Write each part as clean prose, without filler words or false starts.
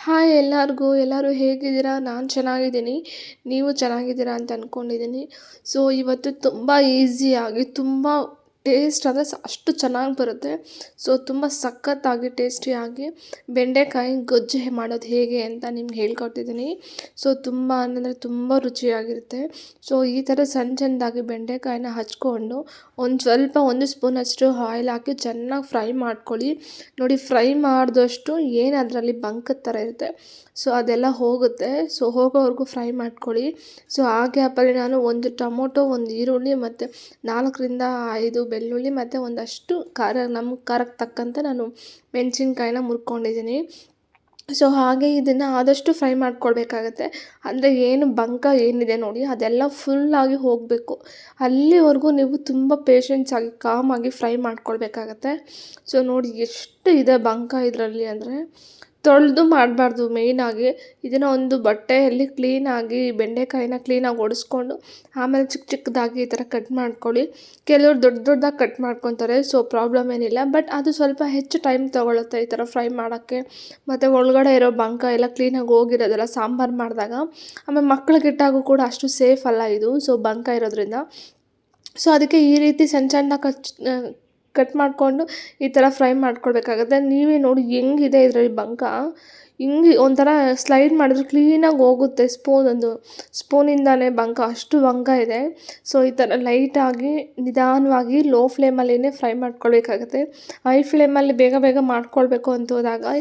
Hi ಎಲ್ಲರಿಗೂ. ಎಲ್ಲರೂ ಹೇಗಿದ್ದೀರಾ? ನಾನು ಚೆನ್ನಾಗಿದ್ದೀನಿ. ನೀವು ಚೆನ್ನಾಗಿದ್ದೀರಾ ಅಂತ ಅಂದ್ಕೊಂಡಿದ್ದೀನಿ. ಸೊ ಇವತ್ತು ತುಂಬ ಈಸಿಯಾಗಿ ತುಂಬ ಟೇಸ್ಟ್ ಅಂದರೆ ಅಷ್ಟು ಚೆನ್ನಾಗಿ ಬರುತ್ತೆ. ಸೊ ತುಂಬ ಸಖತ್ತಾಗಿ ಟೇಸ್ಟಿಯಾಗಿ ಬೆಂಡೆಕಾಯಿ ಗೊಜ್ಜು ಮಾಡೋದು ಹೇಗೆ ಅಂತ ನಿಮ್ಗೆ ಹೇಳ್ಕೊಡ್ತಿದ್ದೀನಿ. ಸೊ ತುಂಬ ಅಂದರೆ ತುಂಬ ರುಚಿಯಾಗಿರುತ್ತೆ. ಸೊ ಈ ಥರ ಸಣ್ಣ ಸಣ್ಣದಾಗಿ ಬೆಂಡೆಕಾಯಿನ ಹಚ್ಕೊಂಡು ಒಂದು ಸ್ಪೂನಷ್ಟು ಆಯಿಲ್ ಹಾಕಿ ಚೆನ್ನಾಗಿ ಫ್ರೈ ಮಾಡ್ಕೊಳ್ಳಿ. ನೋಡಿ, ಫ್ರೈ ಮಾಡಿದಷ್ಟು ಏನು ಅದರಲ್ಲಿ ಬಂಕದ ಥರ ಇರುತ್ತೆ, ಸೊ ಅದೆಲ್ಲ ಹೋಗುತ್ತೆ. ಸೊ ಹೋಗೋವರೆಗೂ ಫ್ರೈ ಮಾಡ್ಕೊಳ್ಳಿ. ಸೊ ಆ ಗ್ಯಾಪಲ್ಲಿ ನಾನು ಒಂದು ಟೊಮೊಟೊ, ಒಂದು ಈರುಳ್ಳಿ ಮತ್ತು 4ರಿಂದ 5 ಬೆಳ್ಳುಳ್ಳಿ ಮತ್ತು ಒಂದಷ್ಟು ನಮ್ಮ ಖಾರಕ್ಕೆ ತಕ್ಕಂತೆ ನಾನು ಮೆಣಸಿನ್ಕಾಯಿನ ಮುರ್ಕೊಂಡಿದ್ದೀನಿ. ಸೊ ಹಾಗೆ ಇದನ್ನು ಆದಷ್ಟು ಫ್ರೈ ಮಾಡ್ಕೊಳ್ಬೇಕಾಗತ್ತೆ. ಅಂದರೆ ಏನು ಬಂಕ ಏನಿದೆ ನೋಡಿ, ಅದೆಲ್ಲ ಫುಲ್ಲಾಗಿ ಹೋಗಬೇಕು. ಅಲ್ಲಿವರೆಗೂ ನೀವು ತುಂಬ ಪೇಷನ್ಸಾಗಿ ಕಾಮಾಗಿ ಫ್ರೈ ಮಾಡ್ಕೊಳ್ಬೇಕಾಗತ್ತೆ. ಸೊ ನೋಡಿ ಎಷ್ಟು ಇದೆ ಬಂಕ ಇದರಲ್ಲಿ ಅಂದರೆ, ತೊಳೆದು ಮಾಡಬಾರ್ದು. ಮೇಯ್ನಾಗಿ ಇದನ್ನು ಒಂದು ಬಟ್ಟೆಯಲ್ಲಿ ಕ್ಲೀನಾಗಿ ಬೆಂಡೆಕಾಯಿನ ಕ್ಲೀನಾಗಿ ಒಡಿಸ್ಕೊಂಡು ಆಮೇಲೆ ಚಿಕ್ಕ ಚಿಕ್ಕದಾಗಿ ಈ ಥರ ಕಟ್ ಮಾಡ್ಕೊಳ್ಳಿ. ಕೆಲವರು ದೊಡ್ಡ ದೊಡ್ಡದಾಗಿ ಕಟ್ ಮಾಡ್ಕೊತಾರೆ, ಸೊ ಪ್ರಾಬ್ಲಮ್ ಏನಿಲ್ಲ. ಬಟ್ ಅದು ಸ್ವಲ್ಪ ಹೆಚ್ಚು ಟೈಮ್ ತೊಗೊಳುತ್ತೆ ಈ ಥರ ಫ್ರೈ ಮಾಡೋಕ್ಕೆ. ಮತ್ತು ಒಳಗಡೆ ಇರೋ ಬಂಕ ಎಲ್ಲ ಕ್ಲೀನಾಗಿ ಹೋಗಿರೋದಲ್ಲ ಸಾಂಬಾರು ಮಾಡಿದಾಗ. ಆಮೇಲೆ ಮಕ್ಳಿಗಿಟ್ಟಾಗೂ ಕೂಡ ಅಷ್ಟು ಸೇಫ್ ಅಲ್ಲ ಇದು, ಸೊ ಬಂಕ ಇರೋದ್ರಿಂದ. ಸೊ ಅದಕ್ಕೆ ಈ ರೀತಿ ಸಣ್ಣ ಸಣ್ಣ ಕಟ್ ಮಾಡಿಕೊಂಡು ಈ ಥರ ಫ್ರೈ ಮಾಡ್ಕೊಳ್ಬೇಕಾಗುತ್ತೆ. ನೀವೇ ನೋಡಿ ಹೆಂಗಿದೆ ಇದರಲ್ಲಿ ಬಂಕ. ಹಿಂಗೆ ಒಂಥರ ಸ್ಲೈಡ್ ಮಾಡಿದ್ರೆ ಕ್ಲೀನಾಗಿ ಹೋಗುತ್ತೆ. ಸ್ಪೂನಿಂದಾನೇ ಬಂಕ, ಅಷ್ಟು ಬಂಕ ಇದೆ. ಸೊ ಈ ಥರ ಲೈಟಾಗಿ ನಿಧಾನವಾಗಿ ಲೋ ಫ್ಲೇಮಲ್ಲೇ ಫ್ರೈ ಮಾಡ್ಕೊಳ್ಬೇಕಾಗತ್ತೆ. ಹೈ ಫ್ಲೇಮಲ್ಲಿ ಬೇಗ ಬೇಗ ಮಾಡ್ಕೊಳ್ಬೇಕು ಅಂತ ಹೋದಾಗ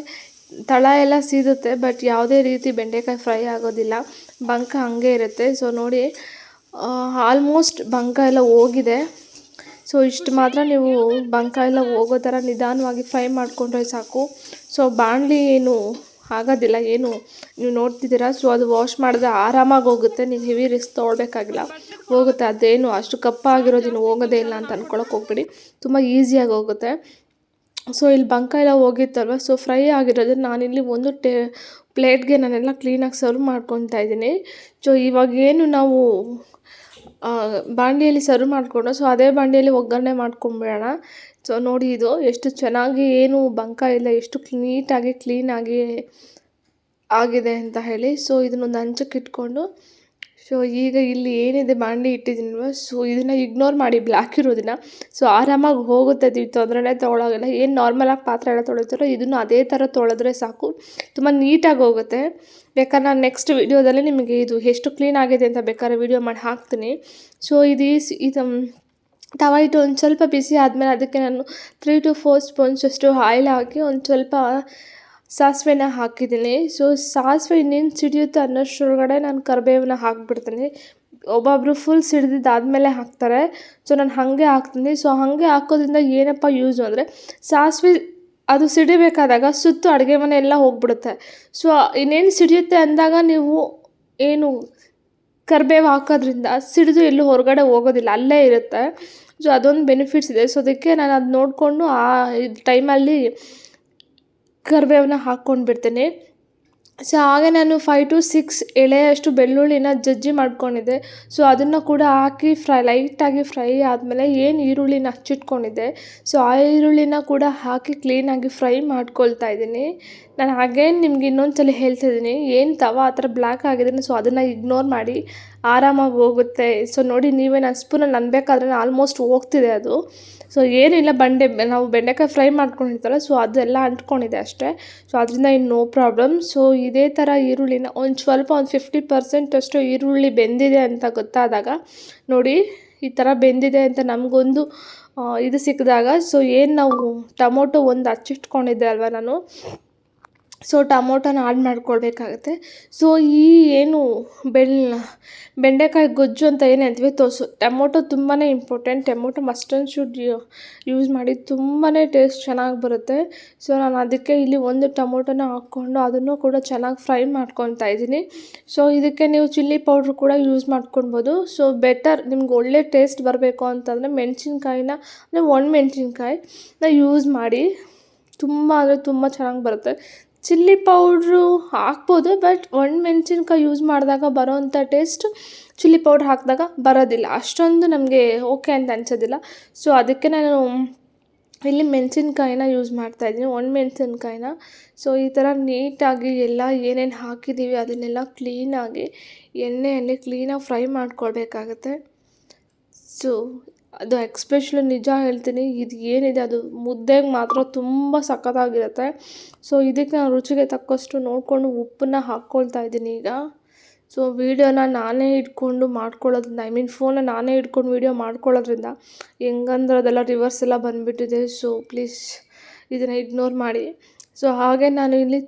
ತಳ ಎಲ್ಲ ಸೀದುತ್ತೆ, ಬಟ್ ಯಾವುದೇ ರೀತಿ ಬೆಂಡೆಕಾಯಿ ಫ್ರೈ ಆಗೋದಿಲ್ಲ, ಬಂಕ ಹಂಗೆ ಇರುತ್ತೆ. ಸೊ ನೋಡಿ, ಆಲ್ಮೋಸ್ಟ್ ಬಂಕ ಎಲ್ಲ ಹೋಗಿದೆ. ಸೊ ಇಷ್ಟು ಮಾತ್ರ ನೀವು ಬಂಕ ಎಲ್ಲ ಹೋಗೋ ಥರ ನಿಧಾನವಾಗಿ ಫ್ರೈ ಮಾಡಿಕೊಂಡ್ರೆ ಸಾಕು. ಸೊ ಬಾಣಲಿ ಏನು ಆಗೋದಿಲ್ಲ, ಏನು ನೀವು ನೋಡ್ತಿದ್ದೀರಾ. ಸೊ ಅದು ವಾಶ್ ಮಾಡಿದ್ರೆ ಆರಾಮಾಗಿ ಹೋಗುತ್ತೆ, ನೀವು ಹೆವಿ ರಿಸ್ಕ್ ತೊಗೊಳ್ಬೇಕಾಗಿಲ್ಲ, ಹೋಗುತ್ತೆ. ಅದೇನು ಅಷ್ಟು ಕಪ್ಪಾಗಿರೋದಿನ್ನು ಹೋಗೋದೇ ಇಲ್ಲ ಅಂತ ಅಂದ್ಕೊಳಕ್ಕೆ ಹೋಗ್ಬೇಡಿ, ತುಂಬ ಈಸಿಯಾಗಿ ಹೋಗುತ್ತೆ. ಸೊ ಇಲ್ಲಿ ಬಂಕ ಎಲ್ಲ ಹೋಗಿತ್ತಲ್ವ, ಸೊ ಫ್ರೈ ಆಗಿರೋದು ನಾನಿಲ್ಲಿ ಒಂದು ಪ್ಲೇಟ್ಗೆ ನಾನೆಲ್ಲ ಕ್ಲೀನಾಗಿ ಸರ್ವ್ ಮಾಡ್ಕೊತಾ ಇದ್ದೀನಿ. ಸೊ ಇವಾಗೇನು ನಾವು ಬಾಣಲಿಯಲ್ಲಿ ಸರ್ವ್ ಮಾಡಿಕೊಂಡು, ಸೊ ಅದೇ ಬಾಣಲಿಯಲ್ಲಿ ಒಗ್ಗರಣೆ ಮಾಡ್ಕೊಂಬಿಡೋಣ. ಸೊ ನೋಡಿ, ಇದು ಎಷ್ಟು ಚೆನ್ನಾಗಿ ಏನು ಬಂಕ ಇಲ್ಲ, ಎಷ್ಟು ನೀಟಾಗಿ ಕ್ಲೀನಾಗಿ ಆಗಿದೆ ಅಂತ ಹೇಳಿ. ಸೊ ಇದನ್ನೊಂದು ಹಂಚಕ್ಕೆ ಇಟ್ಕೊಂಡು, ಸೊ ಈಗ ಇಲ್ಲಿ ಏನಿದೆ ಬಾಣಲಿ ಇಟ್ಟಿದ್ದೀನಲ್ವ, ಸೊ ಇದನ್ನು ಇಗ್ನೋರ್ ಮಾಡಿ, ಬ್ಲ್ಯಾಕ್ ಇರೋದನ್ನು. ಸೊ ಆರಾಮಾಗಿ ಹೋಗುತ್ತೆ, ತೊಂದರೆನೇ ತೊಗೊಳೋಲ್ಲ. ಏನು ನಾರ್ಮಲಾಗಿ ಪಾತ್ರೆ ಎಲ್ಲ ತೊಳಿತಾರೋ ಇದನ್ನು ಅದೇ ಥರ ತೊಳೆದ್ರೆ ಸಾಕು, ತುಂಬ ನೀಟಾಗಿ ಹೋಗುತ್ತೆ. ಬೇಕಾದ್ರೆ ನಾನು ನೆಕ್ಸ್ಟ್ ವಿಡಿಯೋದಲ್ಲಿ ನಿಮಗೆ ಇದು ಎಷ್ಟು ಕ್ಲೀನ್ ಆಗಿದೆ ಅಂತ ಬೇಕಾದ್ರೆ ವಿಡಿಯೋ ಮಾಡಿ ಹಾಕ್ತೀನಿ. ಸೊ ಇದು ತವ ಇಟ್ಟು ಒಂದು ಸ್ವಲ್ಪ ಬಿಸಿ ಆದಮೇಲೆ ಅದಕ್ಕೆ ನಾನು 3 to 4 ಸ್ಪೂನ್ಸಷ್ಟು ಆಯಿಲ್ ಹಾಕಿ ಒಂದು ಸ್ವಲ್ಪ ಸಾಸಿವೆನ ಹಾಕಿದ್ದೀನಿ. ಸೊ ಸಾಸಿವೆ ಇನ್ನೇನು ಸಿಡಿಯುತ್ತೆ ಅನ್ನೋಷ್ಟರೊಳಗಡೆ ನಾನು ಕರಿಬೇವನ್ನ ಹಾಕ್ಬಿಡ್ತೀನಿ. ಒಬ್ಬೊಬ್ಬರು ಫುಲ್ ಸಿಡಿದಿದ್ದಾದಮೇಲೆ ಹಾಕ್ತಾರೆ, ಸೊ ನಾನು ಹಾಗೆ ಹಾಕ್ತೀನಿ. ಸೊ ಹಾಗೆ ಹಾಕೋದ್ರಿಂದ ಏನಪ್ಪ ಯೂಸು ಅಂದರೆ, ಸಾಸಿವೆ ಅದು ಸಿಡಿಬೇಕಾದಾಗ ಸುತ್ತು ಅಡುಗೆ ಮನೆ ಎಲ್ಲ ಹೋಗ್ಬಿಡುತ್ತೆ. ಸೊ ಇನ್ನೇನು ಸಿಡಿಯುತ್ತೆ ಅಂದಾಗ ನೀವು ಏನು ಕರಿಬೇವು ಹಾಕೋದ್ರಿಂದ ಸಿಡಿದು ಎಲ್ಲೂ ಹೊರಗಡೆ ಹೋಗೋದಿಲ್ಲ, ಅಲ್ಲೇ ಇರುತ್ತೆ. ಸೊ ಅದೊಂದು ಬೆನಿಫಿಟ್ಸ್ ಇದೆ. ಸೊ ಅದಕ್ಕೆ ನಾನು ಅದು ನೋಡಿಕೊಂಡು ಆ ಟೈಮಲ್ಲಿ ಕರಿಬೇವನ್ನ ಹಾಕ್ಕೊಂಡು ಬಿಡ್ತೀನಿ. ಸೊ ಹಾಗೆ ನಾನು 5 to 6 ಎಳೆಯಷ್ಟು ಬೆಳ್ಳುಳ್ಳಿನ ಜಜ್ಜಿ ಮಾಡ್ಕೊಂಡಿದ್ದೆ. ಸೊ ಅದನ್ನು ಕೂಡ ಹಾಕಿ ಲೈಟಾಗಿ ಫ್ರೈ ಆದಮೇಲೆ ಏನು ಈರುಳ್ಳಿನ ಹಚ್ಚಿಟ್ಕೊಂಡಿದ್ದೆ, ಸೊ ಆ ಈರುಳ್ಳಿನ ಕೂಡ ಹಾಕಿ ಕ್ಲೀನಾಗಿ ಫ್ರೈ ಮಾಡ್ಕೊಳ್ತಾ ಇದ್ದೀನಿ. ನಾನು ಹಾಗೇನು ನಿಮ್ಗೆ ಇನ್ನೊಂದು ಸಲ ಹೇಳ್ತಿದ್ದೀನಿ, ಏನು ತವ ಆ ಥರ ಬ್ಲ್ಯಾಕ್ ಆಗಿದ್ದೀನಿ, ಸೊ ಅದನ್ನು ಇಗ್ನೋರ್ ಮಾಡಿ, ಆರಾಮಾಗಿ ಹೋಗುತ್ತೆ. ಸೊ ನೋಡಿ ನೀವೇ, ನಾನು ಸ್ಪೂನಲ್ಲಿ ಅನ್ಬೇಕಾದ್ರೆ ಆಲ್ಮೋಸ್ಟ್ ಹೋಗ್ತಿದೆ ಅದು. ಸೊ ಏನಿಲ್ಲ, ನಾವು ಬೆಂಡೆಕಾಯಿ ಫ್ರೈ ಮಾಡ್ಕೊಂಡಿರ್ತಾರಲ್ಲ, ಸೊ ಅದೆಲ್ಲ ಅಂಟ್ಕೊಂಡಿದೆ ಅಷ್ಟೇ. ಸೊ ಅದರಿಂದ ಇನ್ನು ನೋ ಪ್ರಾಬ್ಲಮ್. ಸೊ ಇದೇ ಥರ ಈರುಳ್ಳಿನ ಒಂದು 50% ಅಷ್ಟು ಈರುಳ್ಳಿ ಬೆಂದಿದೆ ಅಂತ ಗೊತ್ತಾದಾಗ ನೋಡಿ, ಈ ಥರ ಬೆಂದಿದೆ ಅಂತ ನಮಗೊಂದು ಇದು ಸಿಕ್ಕಿದಾಗ, ಸೊ ಏನು ನಾವು ಟೊಮೊಟೊ ಒಂದು ಹಚ್ಚಿಟ್ಕೊಂಡಿದ್ದೆ ಅಲ್ವ ನಾನು, ಸೊ ಟೊಮೊಟೊನ ಆಡ್ ಮಾಡ್ಕೊಳ್ಬೇಕಾಗತ್ತೆ. ಸೊ ಈ ಏನು ಬೆಂಡೆಕಾಯಿ ಗೊಜ್ಜು ಅಂತ ಏನು ಅಂತೀವಿ, ಟೊಮೊಟೊ ತುಂಬಾ important. Tomato must and should use ಮಾಡಿ, ತುಂಬಾ ಟೇಸ್ಟ್ ಚೆನ್ನಾಗಿ ಬರುತ್ತೆ. ಸೊ ನಾನು ಅದಕ್ಕೆ ಇಲ್ಲಿ ಒಂದು ಟೊಮೊಟೊನ ಹಾಕ್ಕೊಂಡು ಅದನ್ನು ಕೂಡ ಚೆನ್ನಾಗಿ ಫ್ರೈ ಮಾಡ್ಕೊತಾ ಇದ್ದೀನಿ. ಸೊ ಇದಕ್ಕೆ ನೀವು ಚಿಲ್ಲಿ ಪೌಡ್ರ್ ಕೂಡ ಯೂಸ್ ಮಾಡ್ಕೊಳ್ಬೋದು. ಸೊ ಬೆಟರ್, ನಿಮ್ಗೆ ಒಳ್ಳೆ ಟೇಸ್ಟ್ ಬರಬೇಕು ಅಂತಂದರೆ ಮೆಣಸಿನ್ಕಾಯಿನ ಅಂದರೆ ಒಣಮೆಣ್ಸಿನ್ಕಾಯಿನ ಯೂಸ್ ಮಾಡಿ, ತುಂಬ ಅಂದರೆ ತುಂಬ ಚೆನ್ನಾಗಿ ಬರುತ್ತೆ. ಚಿಲ್ಲಿ ಪೌಡ್ರು ಹಾಕ್ಬೋದು, ಬಟ್ ಒಣಮೆಣ್ಸಿನ್ಕಾಯಿ ಯೂಸ್ ಮಾಡಿದಾಗ ಬರೋವಂಥ ಟೇಸ್ಟ್ ಚಿಲ್ಲಿ ಪೌಡ್ರ್ ಹಾಕಿದಾಗ ಬರೋದಿಲ್ಲ, ಅಷ್ಟೊಂದು ನಮಗೆ ಓಕೆ ಅಂತ ಅನ್ಸೋದಿಲ್ಲ. ಸೊ ಅದಕ್ಕೆ ನಾನು ಇಲ್ಲಿ ಮೆಣಸಿನ್ಕಾಯಿನ ಯೂಸ್ ಮಾಡ್ತಾಯಿದ್ದೀನಿ, ಒಣಮೆಣಸಿನ್ಕಾಯಿನ. ಸೊ ಈ ಥರ ನೀಟಾಗಿ ಎಲ್ಲ ಏನೇನು ಹಾಕಿದ್ದೀವಿ ಅದನ್ನೆಲ್ಲ ಕ್ಲೀನಾಗಿ ಎಣ್ಣೆಯಲ್ಲಿ ಕ್ಲೀನಾಗಿ ಫ್ರೈ ಮಾಡ್ಕೊಳ್ಬೇಕಾಗತ್ತೆ. ಸೊ ಅದು ಎಕ್ಸ್ಪೆಷಲಿ ನಿಜ ಹೇಳ್ತೀನಿ, ಇದು ಏನಿದೆ ಅದು ಮುದ್ದೆಗೆ ಮಾತ್ರ ತುಂಬ ಸಖತ್ತಾಗಿರುತ್ತೆ. ಸೊ ಇದಕ್ಕೆ ನಾನು ರುಚಿಗೆ ತಕ್ಕಷ್ಟು ನೋಡಿಕೊಂಡು ಉಪ್ಪನ್ನ ಹಾಕ್ಕೊಳ್ತಾ ಇದ್ದೀನಿ ಈಗ. ಸೊ ವೀಡಿಯೋನ ನಾನೇ ಇಟ್ಕೊಂಡು ಮಾಡ್ಕೊಳ್ಳೋದ್ರಿಂದ, ಫೋನ್ನ ನಾನೇ ಇಟ್ಕೊಂಡು ವೀಡಿಯೋ ಮಾಡ್ಕೊಳ್ಳೋದ್ರಿಂದ ಹೆಂಗಂದ್ರೆ ಅದೆಲ್ಲ ರಿವರ್ಸ್ ಎಲ್ಲ ಬಂದುಬಿಟ್ಟಿದೆ. ಸೊ ಪ್ಲೀಸ್ ಇದನ್ನು ಇಗ್ನೋರ್ ಮಾಡಿ. ಸೊ ಹಾಗೆ ನಾನು ಇಲ್ಲಿ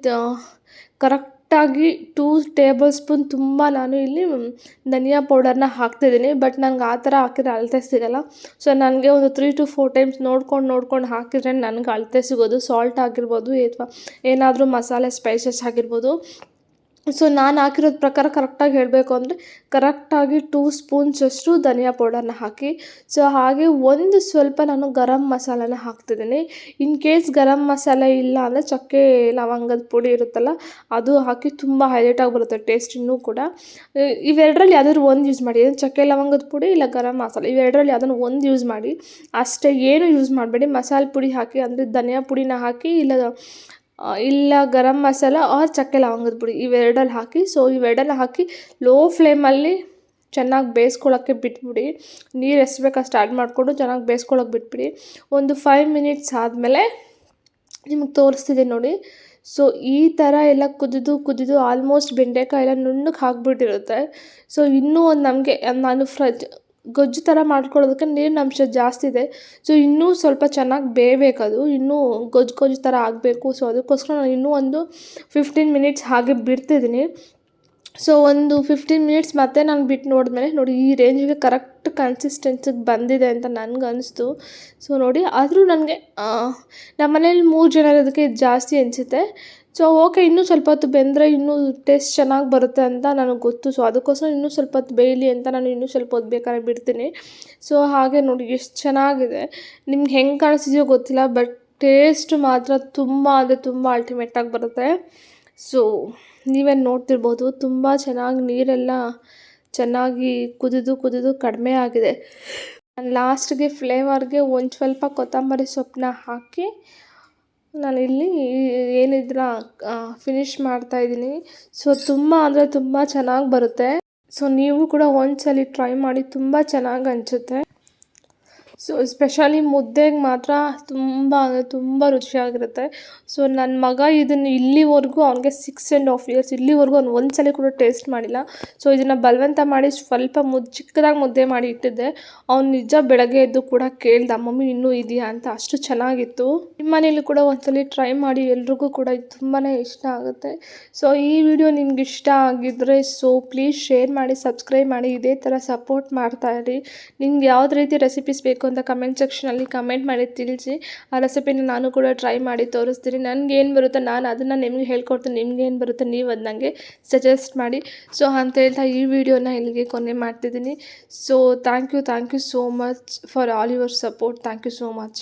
ಕರೆಕ್ಟಾಗಿ 2 ಟೇಬಲ್ ಸ್ಪೂನ್ ತುಂಬ ನಾನು ಇಲ್ಲಿ ಧನಿಯಾ ಪೌಡರ್ನ ಹಾಕ್ತಿದ್ದೀನಿ. ಬಟ್ ನನಗೆ ಆ ಥರ ಹಾಕಿದ್ರೆ ಅಳತೆ ಸಿಗೋಲ್ಲ. ಸೊ ನನಗೆ ಒಂದು 3 to 4 ಟೈಮ್ಸ್ ನೋಡ್ಕೊಂಡು ಹಾಕಿದ್ರೆ ನನಗೆ ಅಳತೆ ಸಿಗೋದು. ಸಾಲ್ಟ್ ಆಗಿರ್ಬೋದು ಅಥವಾ ಏನಾದರೂ ಮಸಾಲೆ ಸ್ಪೈಸಸ್ ಆಗಿರ್ಬೋದು. ಸೊ ನಾನು ಹಾಕಿರೋದು ಪ್ರಕಾರ ಕರೆಕ್ಟಾಗಿ ಹೇಳಬೇಕು ಅಂದರೆ ಕರೆಕ್ಟಾಗಿ 2 ಸ್ಪೂನ್ಸಷ್ಟು ಧನಿಯಾ ಪೌಡರ್ನ ಹಾಕಿ. ಸೊ ಹಾಗೆ ಒಂದು ಸ್ವಲ್ಪ ನಾನು ಗರಂ ಮಸಾಲನ ಹಾಕ್ತಿದ್ದೀನಿ. ಇನ್ ಕೇಸ್ ಗರಂ ಮಸಾಲೆ ಇಲ್ಲ ಅಂದರೆ ಚಕ್ಕೆ ಲವಂಗದ ಪುಡಿ ಇರುತ್ತಲ್ಲ ಅದು ಹಾಕಿ ತುಂಬ ಹೈಲೈಟಾಗಿ ಬರುತ್ತೆ ಟೇಸ್ಟ್ ಇನ್ನೂ ಕೂಡ. ಇವೆರಡರಲ್ಲಿ ಯಾವ್ದಾದ್ರು ಒಂದು ಯೂಸ್ ಮಾಡಿ, ಚಕ್ಕೆ ಲವಂಗದ ಪುಡಿ ಇಲ್ಲ ಗರಂ ಮಸಾಲೆ, ಇವೆರಡರಲ್ಲಿ ಯಾವುದನ್ನು ಒಂದು ಯೂಸ್ ಮಾಡಿ ಅಷ್ಟೇ. ಏನು ಯೂಸ್ ಮಾಡಬೇಡಿ. ಮಸಾಲೆ ಪುಡಿ ಹಾಕಿ ಅಂದರೆ ಧನಿಯಾ ಪುಡಿನ ಹಾಕಿ ಇಲ್ಲ ಗರಂ ಮಸಾಲ ಆರ್ ಚಕ್ಕೆ ಲವಂಗದ ಪುಡಿ ಇವೆರಡಲ್ಲಿ ಹಾಕಿ. ಸೊ ಇವೆರಡನ್ನ ಹಾಕಿ ಲೋ ಫ್ಲೇಮಲ್ಲಿ ಚೆನ್ನಾಗಿ ಬೇಯಿಸ್ಕೊಳ್ಳೋಕ್ಕೆ ಬಿಟ್ಬಿಡಿ. ನೀರು ಎಷ್ಟು ಬೇಕು ಅಷ್ಟು ಆ್ಯಡ್ ಮಾಡಿಕೊಂಡು ಚೆನ್ನಾಗಿ ಬೇಯಿಸ್ಕೊಳ್ಳೋಕೆ ಬಿಟ್ಬಿಡಿ. ಒಂದು 5 ಮಿನಿಟ್ಸ್ ಆದಮೇಲೆ ನಿಮಗೆ ತೋರಿಸ್ತಿದೆ ನೋಡಿ. ಸೊ ಈ ಥರ ಎಲ್ಲ ಕುದಿದು ಆಲ್ಮೋಸ್ಟ್ ಬೆಂಡೆಕಾಯಿ ಎಲ್ಲ ನುಣ್ಣಗೆ ಹಾಕ್ಬಿಟ್ಟಿರುತ್ತೆ. ಸೊ ಇನ್ನೂ ಒಂದು ನಮಗೆ ನಾನು ಗೊಜ್ಜು ಥರ ಮಾಡ್ಕೊಳ್ಳೋದಕ್ಕೆ ನೀರಿನ ಅಂಶ ಜಾಸ್ತಿ ಇದೆ. ಸೊ ಇನ್ನೂ ಸ್ವಲ್ಪ ಚೆನ್ನಾಗಿ ಬೇಯಬೇಕದು, ಇನ್ನೂ ಗೊಜ್ಜು ಥರ ಆಗಬೇಕು. ಸೊ ಅದಕ್ಕೋಸ್ಕರ ನಾನು ಇನ್ನೂ ಒಂದು 15 ಮಿನಿಟ್ಸ್ ಹಾಗೆ ಬಿಡ್ತಿದ್ದೀನಿ. ಸೊ ಒಂದು 15 ಮಿನಿಟ್ಸ್ ಮತ್ತೆ ನಾನು ಬಿಟ್ಟು ನೋಡಿದ್ಮೇಲೆ ನೋಡಿ ಈ ರೇಂಜಿಗೆ ಕರೆಕ್ಟ್ ಕನ್ಸಿಸ್ಟೆನ್ಸಿಗೆ ಬಂದಿದೆ ಅಂತ ನನಗನ್ನಿಸ್ತು. ಸೊ ನೋಡಿ, ಆದರೂ ನನಗೆ ನಮ್ಮ ಮನೇಲಿ 3 ಜನ ಇರೋದಕ್ಕೆ ಇದು ಜಾಸ್ತಿ ಅನಿಸುತ್ತೆ. ಸೊ ಓಕೆ, ಇನ್ನೂ ಸ್ವಲ್ಪ ಹೊತ್ತು ಬೆಂದರೆ ಇನ್ನೂ ಟೇಸ್ಟ್ ಚೆನ್ನಾಗಿ ಬರುತ್ತೆ ಅಂತ ನನಗೆ ಗೊತ್ತು. ಸೊ ಅದಕ್ಕೋಸ್ಕರ ಇನ್ನೂ ಸ್ವಲ್ಪ ಹೊತ್ತು ಬೇಯಲಿ ಅಂತ ನಾನು ಇನ್ನೂ ಸ್ವಲ್ಪ ಹೊತ್ತು ಬೇಕಾದ್ರೆ ಬಿಡ್ತೀನಿ. ಸೊ ಹಾಗೆ ನೋಡಿ ಎಷ್ಟು ಚೆನ್ನಾಗಿದೆ. ನಿಮ್ಗೆ ಹೆಂಗೆ ಕಾಣಿಸ್ತಿದೆಯೋ ಗೊತ್ತಿಲ್ಲ, ಬಟ್ ಟೇಸ್ಟ್ ಮಾತ್ರ ತುಂಬ ಅಂದರೆ ತುಂಬ ಅಲ್ಟಿಮೇಟಾಗಿ ಬರುತ್ತೆ. ಸೊ ನೀವೇ ನೋಡ್ತಿರ್ಬೋದು, ತುಂಬ ಚೆನ್ನಾಗಿ ನೀರೆಲ್ಲ ಚೆನ್ನಾಗಿ ಕುದಿದು ಕಡಿಮೆ ಆಗಿದೆ. ನಾನು ಲಾಸ್ಟ್ಗೆ ಫ್ಲೇವರ್ಗೆ ಒಂದು ಸ್ವಲ್ಪ ಕೊತ್ತಂಬರಿ ಸೊಪ್ಪನ್ನ ಹಾಕಿ ನಾನಿಲ್ಲಿ ಏನಿದ್ರ ಫಿನಿಷ್ ಮಾಡ್ತಾಯಿದ್ದೀನಿ. ಸೊ ತುಂಬ ಅಂದರೆ ತುಂಬ ಚೆನ್ನಾಗಿ ಬರುತ್ತೆ. ಸೊ ನೀವು ಕೂಡ ಒಂದ್ಸಲ ಟ್ರೈ ಮಾಡಿ, ತುಂಬ ಚೆನ್ನಾಗಿ ಅನಿಸುತ್ತೆ. ಸೊ ಎಸ್ಪೆಷಲಿ ಮುದ್ದೆಗೆ ಮಾತ್ರ ತುಂಬ ಅಂದರೆ ತುಂಬ ರುಚಿಯಾಗಿರುತ್ತೆ. ಸೊ ನನ್ನ ಮಗ ಇದನ್ನು ಇಲ್ಲಿವರೆಗೂ ಅವನಿಗೆ 6.5 years ಇಲ್ಲಿವರೆಗೂ ಅವ್ನು ಒಂದು ಸಲ ಕೂಡ ಟೇಸ್ಟ್ ಮಾಡಿಲ್ಲ. ಸೊ ಇದನ್ನು ಬಲವಂತ ಮಾಡಿ ಸ್ವಲ್ಪ ಚಿಕ್ಕದಾಗಿ ಮುದ್ದೆ ಮಾಡಿ ಇಟ್ಟಿದ್ದೆ. ಅವ್ನು ನಿಜ ಬೆಳಗ್ಗೆ ಎದ್ದು ಕೂಡ ಕೇಳ್ದ, ಮಮ್ಮಿ ಇನ್ನೂ ಇದೆಯಾ ಅಂತ. ಅಷ್ಟು ಚೆನ್ನಾಗಿತ್ತು. ನಿಮ್ಮ ಮನೇಲಿ ಕೂಡ ಒಂದ್ಸಲ ಟ್ರೈ ಮಾಡಿ, ಎಲ್ರಿಗೂ ಕೂಡ ಇದು ತುಂಬಾ ಇಷ್ಟ ಆಗುತ್ತೆ. ಸೊ ಈ ವಿಡಿಯೋ ನಿಮ್ಗೆ ಇಷ್ಟ ಆಗಿದ್ದರೆ ಸೊ ಪ್ಲೀಸ್ ಶೇರ್ ಮಾಡಿ, ಸಬ್ಸ್ಕ್ರೈಬ್ ಮಾಡಿ, ಇದೇ ಥರ ಸಪೋರ್ಟ್ ಮಾಡ್ತಾಯಿರಿ. ನಿಮ್ಗೆ ಯಾವ್ದು ರೀತಿ ರೆಸಿಪೀಸ್ ಬೇಕು ಅಂತ ಕಮೆಂಟ್ ಸೆಕ್ಷನಲ್ಲಿ ಕಮೆಂಟ್ ಮಾಡಿ ತಿಳಿಸಿ. ಆ ರೆಸಿಪಿನ ನಾನು ಕೂಡ ಟ್ರೈ ಮಾಡಿ ತೋರಿಸ್ತೀನಿ. ನನಗೇನು ಬರುತ್ತೆ ನಾನು ಅದನ್ನು ನಿಮಗೆ ಹೇಳ್ಕೊಡ್ತೀನಿ, ನಿಮ್ಗೇನು ಬರುತ್ತೆ ನೀವು ಅದು ನನಗೆ ಸಜೆಸ್ಟ್ ಮಾಡಿ. ಸೊ ಅಂತ ಹೇಳ್ತಾ ಈ ವಿಡಿಯೋನ ಇಲ್ಲಿಗೆ ಕೊನೆ ಮಾಡ್ತಿದ್ದೀನಿ. So thank you so much for all your support. Thank you so much.